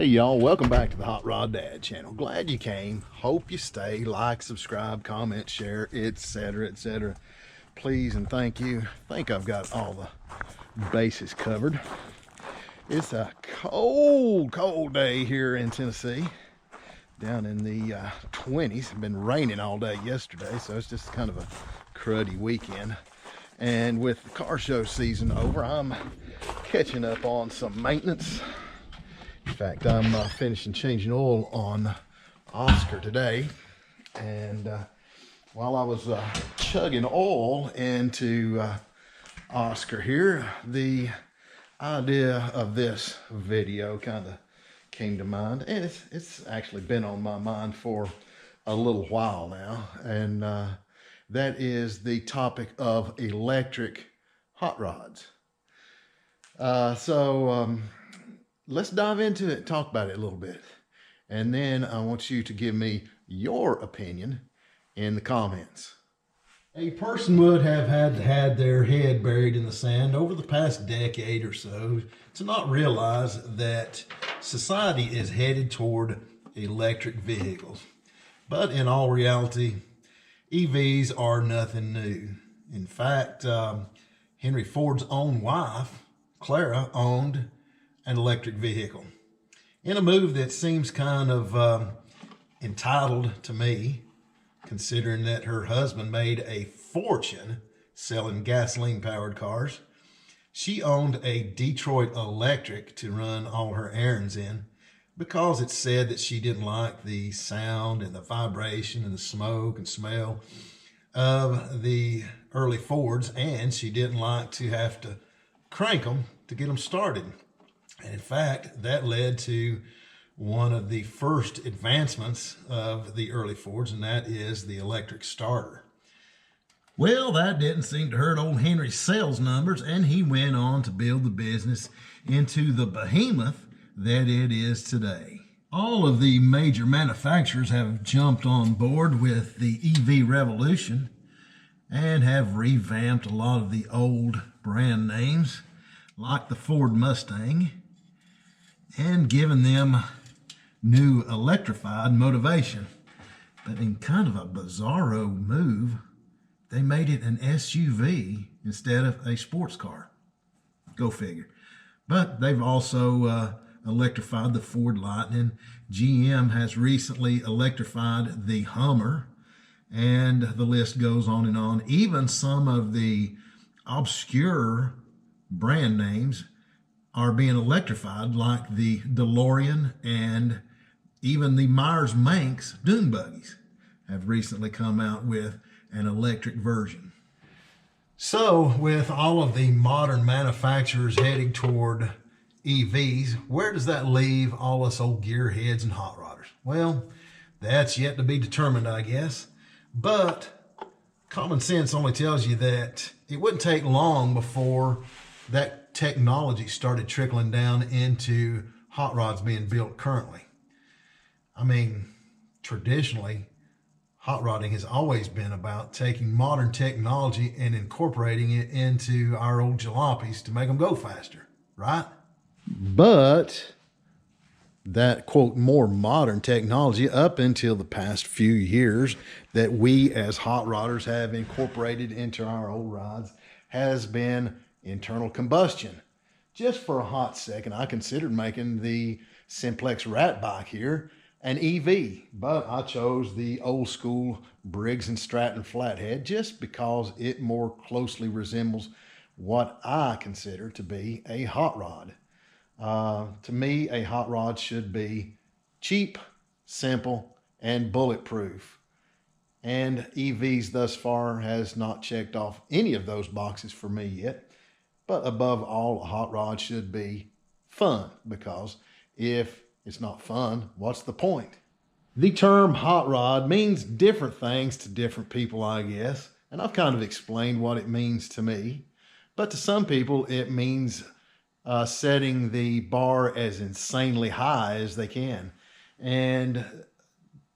Hey y'all, welcome back to the Hot Rod Dad channel. Glad you came. Hope you stay. Like, subscribe, comment, share, etc., etc. Please and thank you. I think I've got all the bases covered. It's a cold day here in Tennessee. Down in the 20s. It's been raining all day yesterday, so it's just kind of a cruddy weekend. And with the car show season over, I'm catching up on some maintenance. In fact, I'm finishing changing oil on Oscar today. And while I was chugging oil into Oscar here, the idea of this video kind of came to mind. And it's actually been on my mind for a little while now. And that is the topic of electric hot rods. Let's dive into it and talk about it a little bit. And then I want you to give me your opinion in the comments. A person would have had their head buried in the sand over the past decade or so to not realize that society is headed toward electric vehicles. But in all reality, EVs are nothing new. In fact, Henry Ford's own wife, Clara, owned an electric vehicle. In a move that seems kind of entitled to me, considering that her husband made a fortune selling gasoline-powered cars, she owned a Detroit Electric to run all her errands in because it said that she didn't like the sound and the vibration and the smoke and smell of the early Fords, and she didn't like to have to crank them to get them started. And in fact, that led to one of the first advancements of the early Fords, and that is the electric starter. Well, that didn't seem to hurt old Henry's sales numbers, and he went on to build the business into the behemoth that it is today. All of the major manufacturers have jumped on board with the EV revolution and have revamped a lot of the old brand names, like the Ford Mustang, and given them new electrified motivation. But in kind of a bizarro move, they made it an SUV instead of a sports car. Go figure. But they've also electrified the Ford Lightning. GM has recently electrified the Hummer, and the list goes on and on. Even some of the obscure brand names are being electrified, like the DeLorean, and even the Myers-Manx dune buggies have recently come out with an electric version. So with all of the modern manufacturers heading toward EVs, where does that leave all us old gearheads and hot rodders? Well, that's yet to be determined, I guess. But common sense only tells you that it wouldn't take long before that technology started trickling down into hot rods being built currently. I mean, traditionally, hot rodding has always been about taking modern technology and incorporating it into our old jalopies to make them go faster, right? But that, quote, more modern technology up until the past few years that we as hot rodders have incorporated into our old rods has been internal combustion. Just for a hot second, I considered making the Simplex Rat bike here an EV, but I chose the old school Briggs & Stratton flathead just because it more closely resembles what I consider to be a hot rod. To me, a hot rod should be cheap, simple, and bulletproof. And EVs thus far has not checked off any of those boxes for me yet. But above all, a hot rod should be fun, because if it's not fun, what's the point? The term hot rod means different things to different people, I guess. And I've kind of explained what it means to me. But to some people, it means setting the bar as insanely high as they can. And a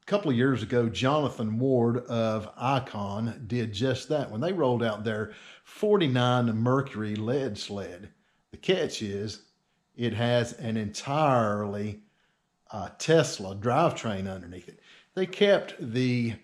couple of years ago, Jonathan Ward of Icon did just that when they rolled out their 49 Mercury lead sled. The catch is it has an entirely Tesla drivetrain underneath it. They kept the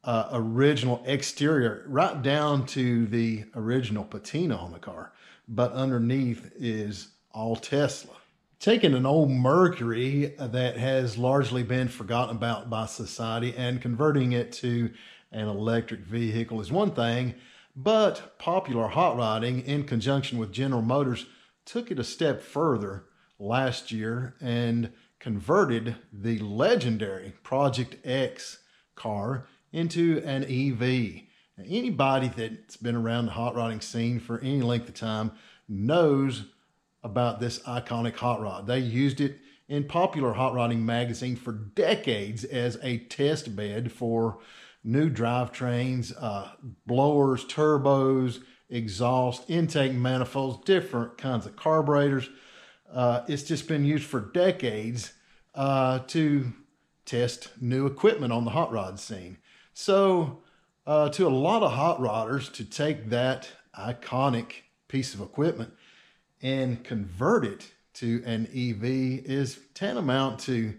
original exterior right down to the original patina on the car, but underneath is all Tesla. Taking an old Mercury that has largely been forgotten about by society and converting it to an electric vehicle is one thing, but Popular Hot Rodding, in conjunction with General Motors, took it a step further last year and converted the legendary Project X car into an EV. Now, anybody that's been around the hot rodding scene for any length of time knows about this iconic hot rod. They used it in Popular Hot Rodding magazine for decades as a test bed for new drivetrains, blowers, turbos, exhaust, intake manifolds, different kinds of carburetors. It's just been used for decades to test new equipment on the hot rod scene. So to a lot of hot rodders, to take that iconic piece of equipment and convert it to an EV is tantamount to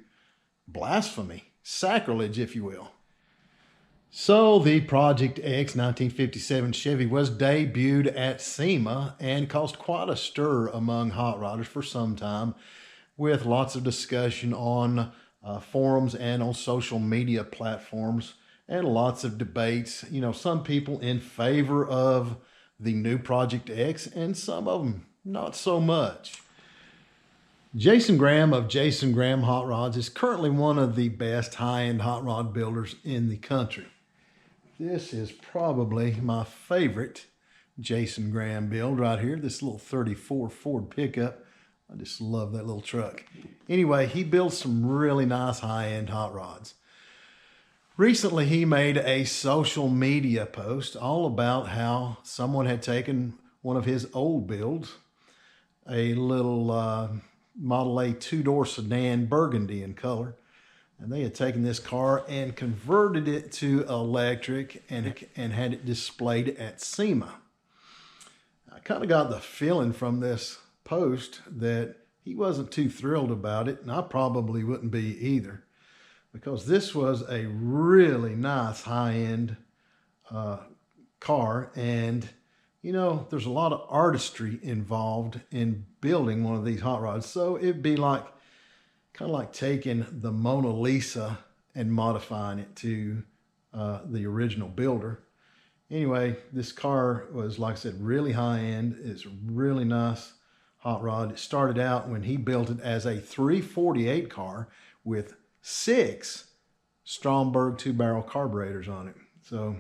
blasphemy, sacrilege, if you will. So the Project X 1957 Chevy was debuted at SEMA and caused quite a stir among hot rodders for some time, with lots of discussion on forums and on social media platforms, and lots of debates. You know, some people in favor of the new Project X and some of them not so much. Jason Graham of Jason Graham Hot Rods is currently one of the best high-end hot rod builders in the country. This is probably my favorite Jason Graham build right here, this little 34 Ford pickup. I just love that little truck. Anyway, he builds some really nice high-end hot rods. Recently, he made a social media post all about how someone had taken one of his old builds, a little Model A two-door sedan, burgundy in color, and they had taken this car and converted it to electric and had it displayed at SEMA. I kind of got the feeling from this post that he wasn't too thrilled about it, and I probably wouldn't be either, because this was a really nice high-end car, and you know, there's a lot of artistry involved in building one of these hot rods. So it'd be like, kind of like taking the Mona Lisa and modifying it to the original builder. Anyway, this car was, like I said, really high end. It's a really nice hot rod. It started out when he built it as a 348 car with 6 Stromberg 2-barrel carburetors on it. So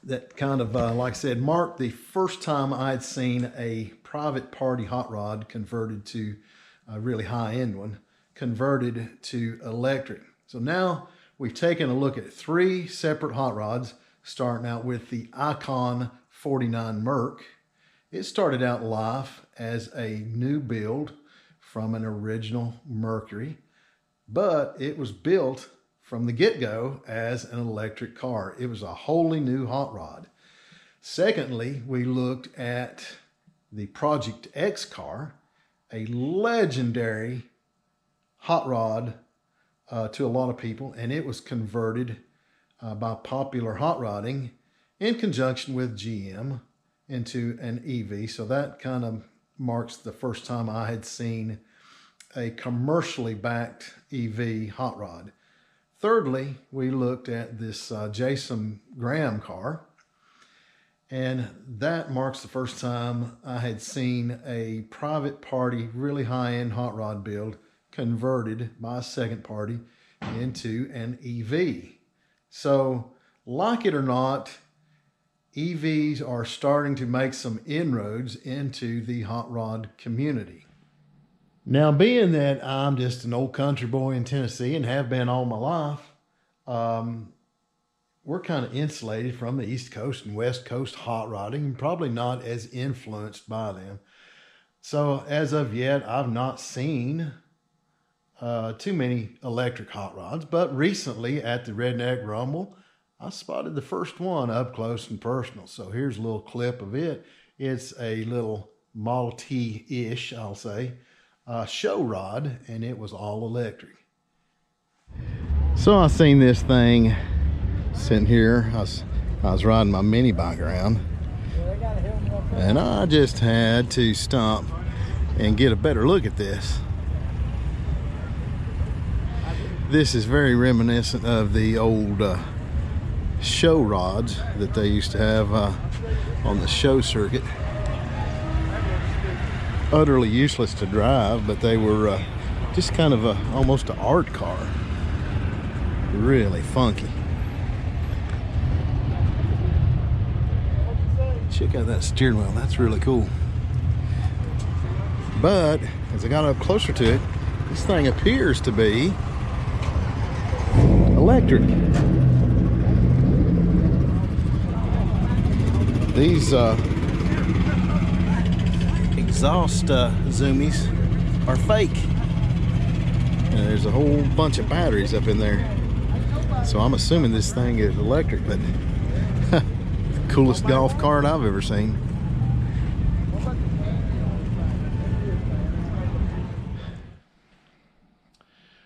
that kind of, like I said, marked the first time I'd seen a private party hot rod converted to a really high-end one, converted to electric. So now we've taken a look at 3 separate hot rods, starting out with the Icon 49 Merc. It started out life as a new build from an original Mercury, but it was built from the get-go as an electric car. It was a wholly new hot rod. Secondly, we looked at the Project X car, a legendary hot rod to a lot of people, and it was converted by Popular Hot Rodding in conjunction with GM into an EV. So that kind of marks the first time I had seen a commercially backed EV hot rod. Thirdly, we looked at this Jason Graham car, and that marks the first time I had seen a private party, really high-end hot rod build converted by a second party into an EV. So, like it or not, EVs are starting to make some inroads into the hot rod community. Now, being that I'm just an old country boy in Tennessee and have been all my life, we're kind of insulated from the East Coast and West Coast hot rodding, and probably not as influenced by them. So as of yet, I've not seen too many electric hot rods, but recently at the Redneck Rumble, I spotted the first one up close and personal. So here's a little clip of it. It's a little Model T-ish, I'll say, show rod, and it was all electric. So I seen this thing sitting here. I was riding my mini bike around, and I just had to stop and get a better look at this. This is very reminiscent of the old show rods that they used to have on the show circuit. Utterly useless to drive, but they were just kind of almost an art car. Really funky. Check out that steering wheel, that's really cool. But as I got up closer to it, this thing appears to be electric. These exhaust zoomies are fake. And there's a whole bunch of batteries up in there. So I'm assuming this thing is electric, but coolest golf cart I've ever seen.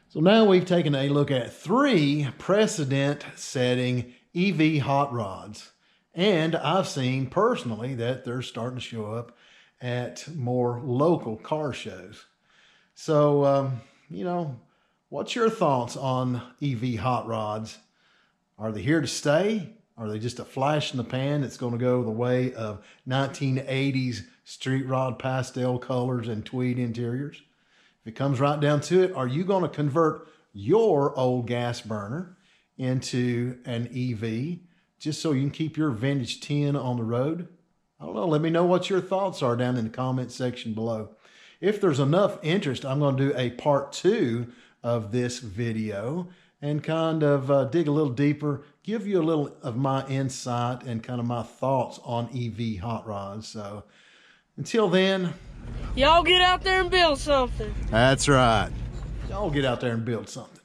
So now we've taken a look at 3 precedent-setting EV hot rods. And I've seen personally that they're starting to show up at more local car shows. So, you know, what's your thoughts on EV hot rods? Are they here to stay? Are they just a flash in the pan that's going to go the way of 1980s street rod pastel colors and tweed interiors? If it comes right down to it, are you going to convert your old gas burner into an EV just so you can keep your vintage tin on the road? I don't know. Let me know what your thoughts are down in the comment section below. If there's enough interest, I'm going to do a part 2 of this video and kind of dig a little deeper, give you a little of my insight and kind of my thoughts on EV hot rods. So until then, y'all get out there and build something. that's right. Y'all get out there and build something.